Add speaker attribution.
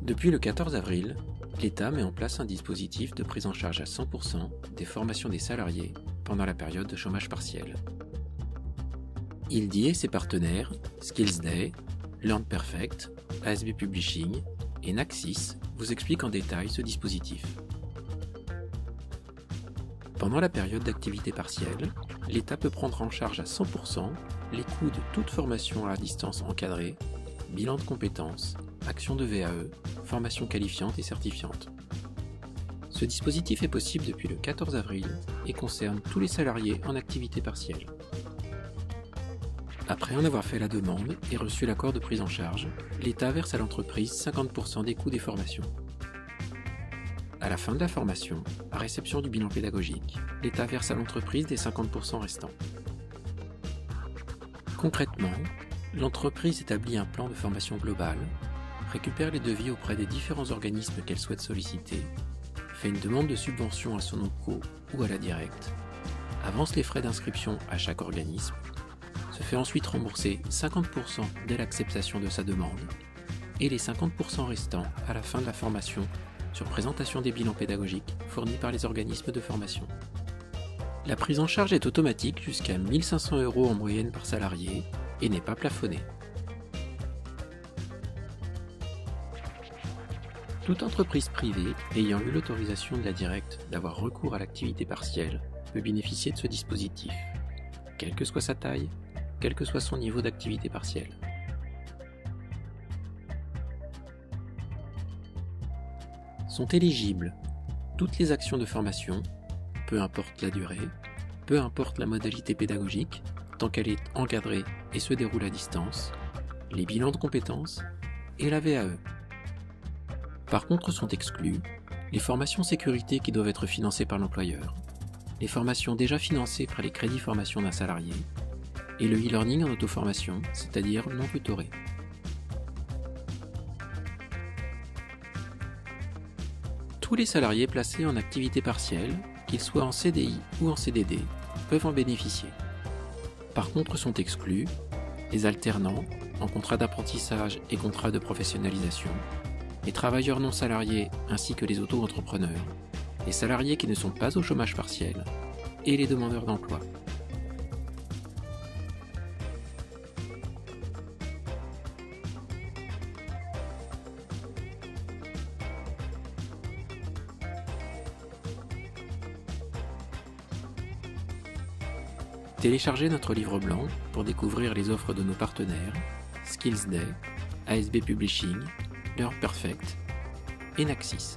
Speaker 1: Depuis le 14 avril, l'État met en place un dispositif de prise en charge à 100% des formations des salariés pendant la période de chômage partiel. ILDI et ses partenaires, SkillsDay, LearnPerfect, ASB Publishing et Naxis vous expliquent en détail ce dispositif. Pendant la période d'activité partielle, l'État peut prendre en charge à 100% les coûts de toute formation à distance encadrée, bilan de compétences, action de VAE, formation qualifiante et certifiante. Ce dispositif est possible depuis le 14 avril et concerne tous les salariés en activité partielle. Après en avoir fait la demande et reçu l'accord de prise en charge, l'État verse à l'entreprise 50% des coûts des formations. À la fin de la formation, à réception du bilan pédagogique, l'État verse à l'entreprise les 50% restants. Concrètement, l'entreprise établit un plan de formation globale, récupère les devis auprès des différents organismes qu'elle souhaite solliciter, fait une demande de subvention à son OPCO ou à la directe, avance les frais d'inscription à chaque organisme, se fait ensuite rembourser 50% dès l'acceptation de sa demande et les 50% restants à la fin de la formation sur présentation des bilans pédagogiques fournis par les organismes de formation. La prise en charge est automatique jusqu'à 1 500 € en moyenne par salarié et n'est pas plafonnée. Toute entreprise privée ayant eu l'autorisation de la directe d'avoir recours à l'activité partielle peut bénéficier de ce dispositif, quelle que soit sa taille, quel que soit son niveau d'activité partielle. Sont éligibles toutes les actions de formation, peu importe la durée, peu importe la modalité pédagogique, tant qu'elle est encadrée et se déroule à distance, les bilans de compétences et la VAE. Par contre sont exclues les formations sécurité qui doivent être financées par l'employeur, les formations déjà financées par les crédits formation d'un salarié, et le e-learning en auto-formation, c'est-à-dire non tutoré. Tous les salariés placés en activité partielle, qu'ils soient en CDI ou en CDD, peuvent en bénéficier. Par contre sont exclus les alternants en contrat d'apprentissage et contrat de professionnalisation, les travailleurs non salariés ainsi que les auto-entrepreneurs, les salariés qui ne sont pas au chômage partiel et les demandeurs d'emploi. Téléchargez notre livre blanc pour découvrir les offres de nos partenaires SkillsDay, ASB Publishing, LearnPerfect et Naxis.